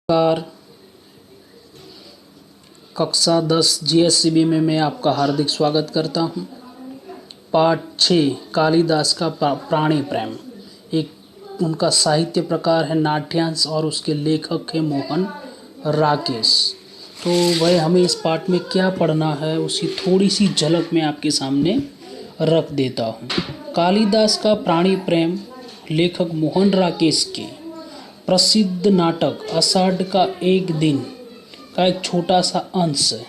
Car कक्षा 10 जीएससीबी में मैं आपका हार्दिक स्वागत करता हूं। पाठ 6 कालिदास का प्राणी प्रेम। एक उनका साहित्य प्रकार है नाट्यांश और उसके लेखक है मोहन राकेश। तो वह हमें इस पाठ में क्या पढ़ना है उसकी थोड़ी सी झलक मैं आपके सामने रख देता हूं। कालिदास का प्राणी प्रेम लेखक मोहन राकेश के प्रसिद्ध नाटक आषाढ़ का एक दिन का एक छोटा सा अंश है।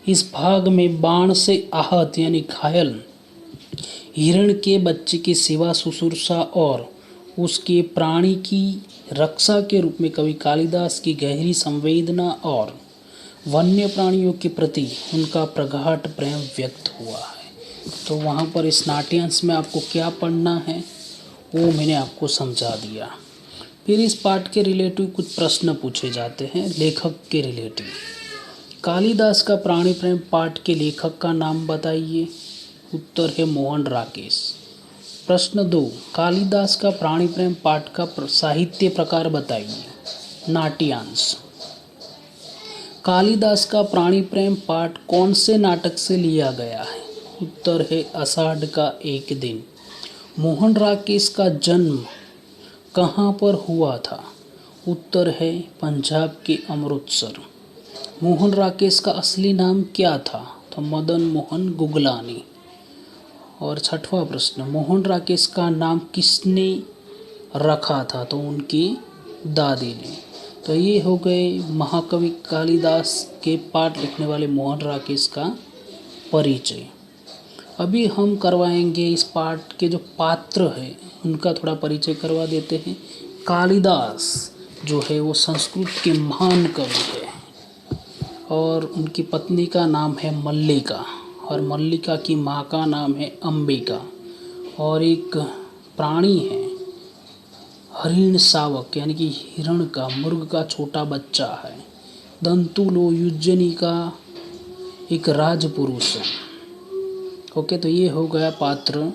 इस भाग में बाण से आहत यानी घायल हिरण के बच्चे की सेवा शुश्रूषा और उसके प्राणी की रक्षा के रूप में कवि कालिदास की गहरी संवेदना और वन्य प्राणियों के प्रति उनका प्रगाढ़ प्रेम व्यक्त हुआ है। तो वहाँ पर इस नाट्यांश में आपको क्या पढ़ना है वो मैंने आपको समझा दिया। फिर इस पाठ के रिलेटिव कुछ प्रश्न पूछे जाते हैं लेखक के रिलेटिव। कालिदास का प्राणी प्रेम पाठ के लेखक का नाम बताइए। उत्तर है मोहन राकेश। प्रश्न 2 कालिदास का प्राणी प्रेम पाठ का साहित्य प्रकार बताइए। नाट्यांश। कालिदास का प्राणी प्रेम पाठ कौन से नाटक से लिया गया है। उत्तर है आषाढ़ का एक दिन। मोहन राकेश का जन्म कहाँ पर हुआ था। उत्तर है पंजाब के अमृतसर। मोहन राकेश का असली नाम क्या था। तो मदन मोहन गुगलानी। और 6वां प्रश्न मोहन राकेश का नाम किसने रखा था। तो उनकी दादी ने। तो ये हो गए महाकवि कालिदास के पाठ लिखने वाले मोहन राकेश का परिचय। अभी हम करवाएंगे इस पाठ के जो पात्र हैं उनका थोड़ा परिचय करवा देते हैं। कालिदास जो है वो संस्कृत के महान कवि है और उनकी पत्नी का नाम है मल्लिका और मल्लिका की माँ का नाम है अंबिका। और एक प्राणी है हरिण शावक यानी कि हिरण का मुर्ग का छोटा बच्चा है। दंतुलो युजनी का एक राजपुरुष है। ओके, तो ये हो गया पात्र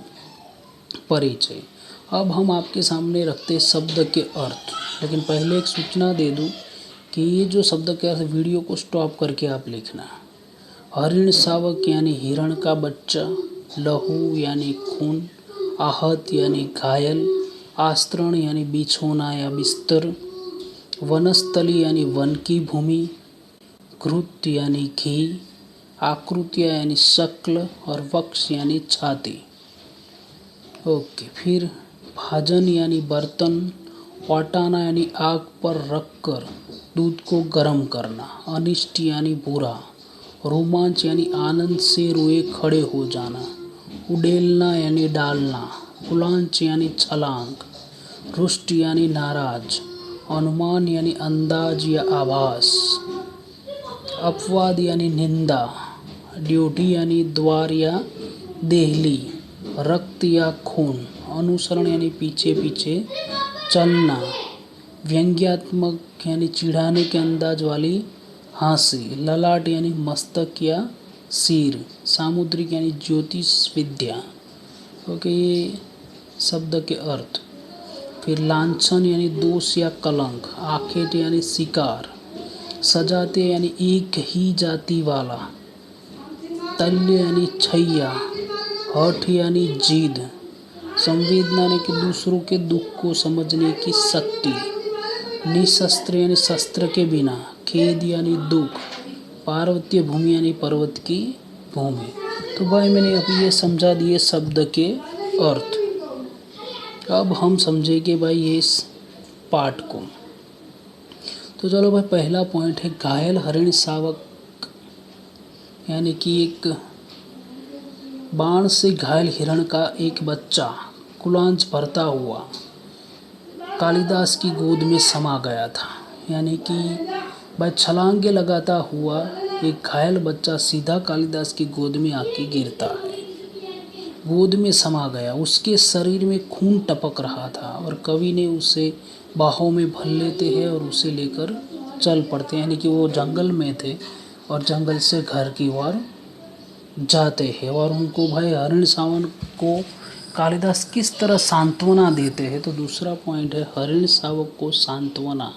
परिचय। अब हम आपके सामने रखते हैं शब्द के अर्थ। लेकिन पहले एक सूचना दे दूं कि ये जो शब्द के अर्थ वीडियो को स्टॉप करके आप लिखना। हरिण शावक यानी हिरण का बच्चा, लहू यानी खून, आहत यानी घायल, आस्तरण यानी बिछोना या बिस्तर, वनस्थली यानी वन की भूमि, घृत यानी घी, आकृतियाँ यानी शक्ल और वक्ष यानी छाती। ओके, फिर भाजन यानी बर्तन, वाटाना यानी आग पर रखकर दूध को गर्म करना, अनिष्ट यानी बुरा, रोमांच यानी आनंद से रोए खड़े हो जाना, उडेलना यानी डालना, कुलांच यानी छलांग, रुष्ट यानी नाराज, अनुमान यानी अंदाज या आभास, अपवाद यानी निंदा, ड्यूटी यानी द्वार या देहली, रक्त या खून, अनुसरण यानी पीछे पीछे चलना, व्यंग्यात्मक यानी चिढ़ाने के अंदाज वाली हंसी, ललाट यानी मस्तक या सिर, सामुद्रिक यानी ज्योतिष विद्या। ओके, ये शब्द के अर्थ। फिर लांछन यानी दोष या कलंक, आखेट यानी शिकार, सजाते यानी एक ही जाति वाला, तल्य यानी छैया, हठ यानी जिद, संवेदना यानी कि दूसरों के दुख को समझने की शक्ति, निशस्त्र यानी शस्त्र के बिना, खेद यानी दुख, पार्वतीय भूमि यानी पर्वत की भूमि। तो भाई मैंने अभी ये समझा दिए शब्द के अर्थ। अब हम समझेंगे भाई ये इस पाठ को। तो चलो भाई, पहला पॉइंट है घायल हरिण शावक यानी कि एक बाण से घायल हिरण का एक बच्चा कुलांच भरता हुआ कालिदास की गोद में समा गया था। यानी कि भाई छलांगे लगाता हुआ एक घायल बच्चा सीधा कालिदास की गोद में आके गिरता है, गोद में समा गया। उसके शरीर में खून टपक रहा था और कवि ने उसे बाहों में भर लेते हैं और उसे लेकर चल पड़ते हैं। यानी कि वो जंगल में थे और जंगल से घर की ओर जाते हैं और उनको भाई हरिण शावक को कालिदास किस तरह सांत्वना देते हैं। तो दूसरा पॉइंट है हरिण शावक को सांत्वना।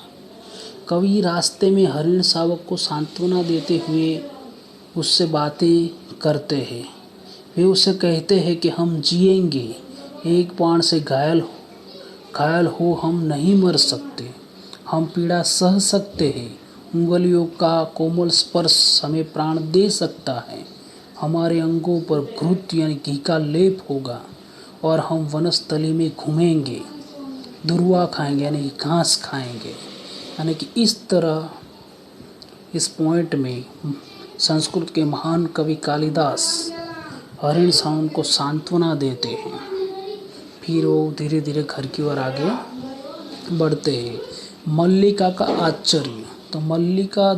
कवि रास्ते में हरिण शावक को सांत्वना देते हुए उससे बातें करते हैं। वे उसे कहते हैं कि हम जिएंगे, एक बाण से घायल हो हम नहीं मर सकते, हम पीड़ा सह सकते हैं, उंगलियों का कोमल स्पर्श हमें प्राण दे सकता है, हमारे अंगों पर घृत यानी घी का लेप होगा और हम वनस्थली में घूमेंगे, दुर्वा खाएंगे यानी घास खाएंगे। यानी कि इस तरह इस पॉइंट में संस्कृत के महान कवि कालिदास हरिण शावक को सांत्वना देते हैं। फिर वो धीरे धीरे घर की ओर आगे बढ़ते हैं। मल्लिका का आश्चर्य। तो मल्लिका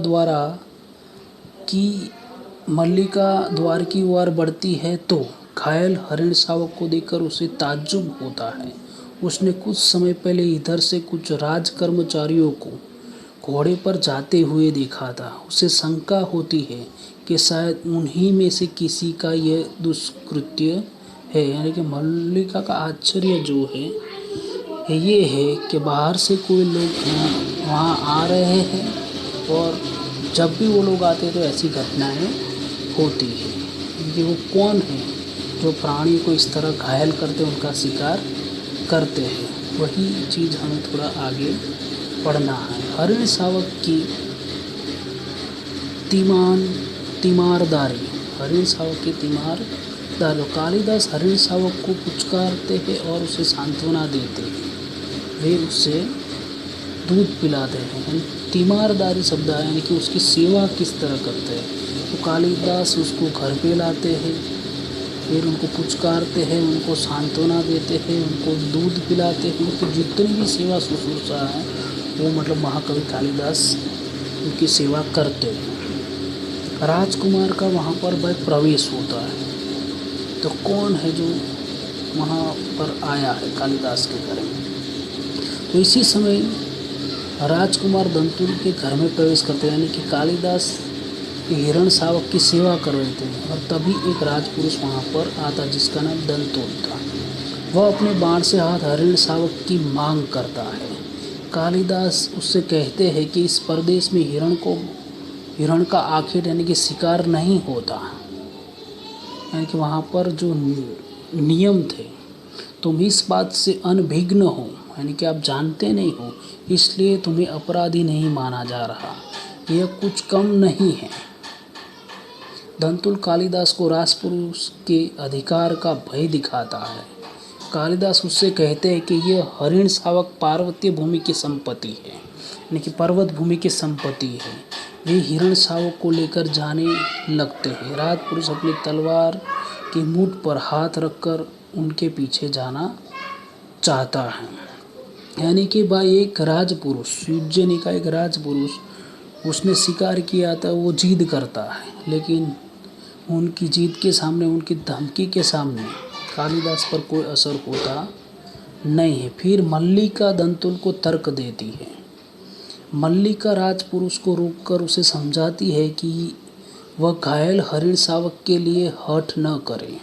द्वार की ओर बढ़ती है तो घायल हरिण शावक को देखकर उसे ताज्जुब होता है। उसने कुछ समय पहले इधर से कुछ राज कर्मचारियों को घोड़े पर जाते हुए देखा था। उसे शंका होती है कि शायद उन्हीं में से किसी का यह दुष्कृत्य है। यानी कि मल्लिका का आश्चर्य जो है ये है कि बाहर से कोई लोग वहाँ आ रहे हैं और जब भी वो लोग आते हैं तो ऐसी घटनाएं होती है कि वो कौन है जो प्राणी को इस तरह घायल करते उनका शिकार करते हैं। वही चीज़ हमें थोड़ा आगे पढ़ना है। हरिण शावक की तीमारदारी। हरिण शावक की तीमारदारी। कालिदास हरिण शावक को पुचकारते हैं और उसे सांत्वना देते हैं। वे उसे दूध पिलाते हैं। तीमारदारी शब्द है यानी कि उसकी सेवा किस तरह करते हैं। तो कालिदास उसको घर पे लाते हैं, फिर उनको पुचकारते हैं, उनको सांत्वना देते हैं, उनको दूध पिलाते हैं। उनकी जितनी भी सेवा शुश्रूषा है वो मतलब महाकवि कालिदास उनकी सेवा करते हैं। राजकुमार का वहाँ पर वह प्रवेश होता है। तो कौन है जो वहाँ पर आया है कालिदास के घर में। तो इसी समय राजकुमार दंतुल के घर में प्रवेश करते हैं। यानी कि कालिदास हिरण शावक की सेवा कर रहे थे और तभी एक राजपुरुष वहाँ पर आता जिसका नाम दंतुल था। वह अपने बाण से हाथ हरिण शावक की मांग करता है। कालिदास उससे कहते हैं कि इस प्रदेश में हिरण का आखिर यानी कि शिकार नहीं होता। यानी कि वहाँ पर जो नियम थे तुम इस बात से अनभिज्ञ हो, यानी कि आप जानते नहीं हो, इसलिए तुम्हें अपराधी नहीं माना जा रहा। यह कुछ कम नहीं है। दंतुल कालिदास को राजपुरुष के अधिकार का भय दिखाता है। कालिदास उससे कहते हैं कि यह हरिण शावक पार्वतीय भूमि की संपत्ति है, यानी कि पर्वत भूमि की संपत्ति है। वे हिरण शावक को लेकर जाने लगते हैं। राजपुरुष अपनी तलवार की मुठ पर हाथ रखकर उनके पीछे जाना चाहता है। यानी कि भाई एक राजपुरुष, उज्जैनी का एक राजपुरुष, उसने शिकार किया था, वो जिद करता है, लेकिन उनकी जिद के सामने, उनकी धमकी के सामने कालिदास पर कोई असर होता नहीं है। फिर मल्लिका दंतुल को तर्क देती है। मल्लिका राजपुरुष को रोककर उसे समझाती है कि वह घायल हरिण शावक के लिए हठ न करे।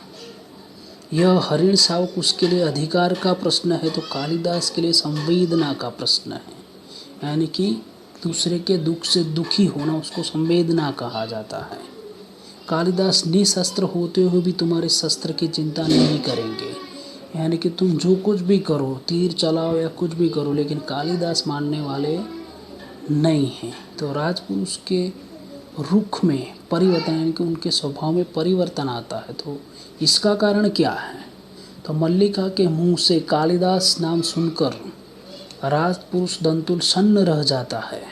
यह हरिण शावक उसके लिए अधिकार का प्रश्न है तो कालिदास के लिए संवेदना का प्रश्न है। यानी कि दूसरे के दुख से दुखी होना, उसको संवेदना कहा जाता है। कालिदास निशस्त्र होते हुए भी तुम्हारे शस्त्र की चिंता नहीं करेंगे। यानी कि तुम जो कुछ भी करो, तीर चलाओ या कुछ भी करो, लेकिन कालिदास मानने वाले नहीं हैं। तो राजपुरुष के रुख में परिवर्तन, यानी कि उनके स्वभाव में परिवर्तन आता है। तो इसका कारण क्या है। तो मल्लिका के मुंह से कालिदास नाम सुनकर राजपुरुष दंतुल सन्न रह जाता है।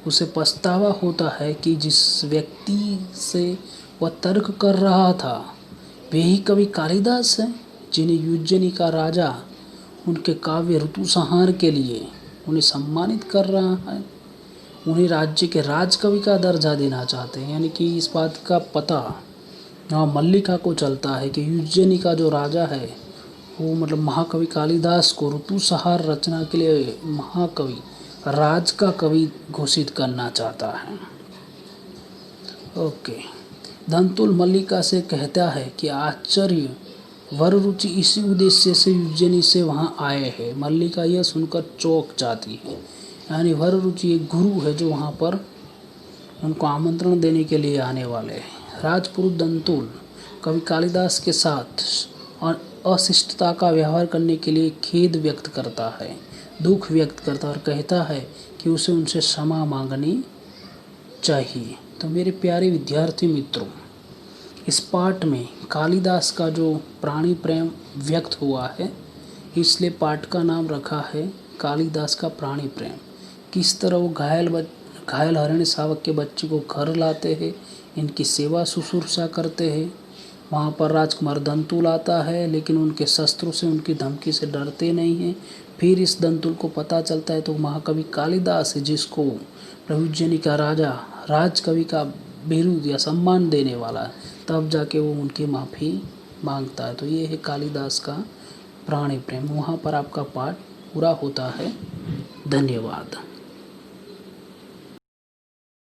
उसे पछतावा होता है कि जिस व्यक्ति से वह तर्क कर रहा था वे ही कवि कालिदास हैं, जिन्हें उज्जैनी का राजा उनके काव्य ऋतुसंहार के लिए उन्हें सम्मानित कर रहा है, उन्हें राज्य के राजकवि का दर्जा देना चाहते हैं। यानी कि इस बात का पता मल्लिका को चलता है कि उज्जैनी का जो राजा है वो मतलब महाकवि कालिदास को ऋतुसंहार रचना के लिए महाकवि, राज का कवि घोषित करना चाहता है। ओके। दंतुल मल्लिका से कहता है कि आश्चर्य वर रुचि इसी उद्देश्य से उज्जैनी से वहाँ आए हैं। मल्लिका यह सुनकर चौंक जाती है। यानी वर रुचि एक गुरु है जो वहाँ पर उनको आमंत्रण देने के लिए आने वाले हैं। राजपुरुष दंतुल कवि कालिदास के साथ अशिष्टता का व्यवहार करने के लिए खेद व्यक्त करता है, दुख व्यक्त करता है और कहता है कि उसे उनसे क्षमा मांगनी चाहिए। तो मेरे प्यारे विद्यार्थी मित्रों, इस पाठ में कालिदास का जो प्राणी प्रेम व्यक्त हुआ है, इसलिए पाठ का नाम रखा है कालिदास का प्राणी प्रेम। किस तरह वो घायल हरिण शावक के बच्चे को घर लाते हैं, इनकी सेवा शुश्रूषा करते हैं। वहाँ पर राजकुमार दंतुल आता है, लेकिन उनके शस्त्रों से, उनकी धमकी से डरते नहीं हैं। फिर इस दंतुल को पता चलता है तो महाकवि कालिदास है, जिसको प्रभुजनी का राजा, राजकवि का बिरुद या सम्मान देने वाला है, तब जाके वो उनकी माफ़ी मांगता है। तो ये है कालिदास का प्राणी प्रेम। वहाँ पर आपका पाठ पूरा होता है। धन्यवाद।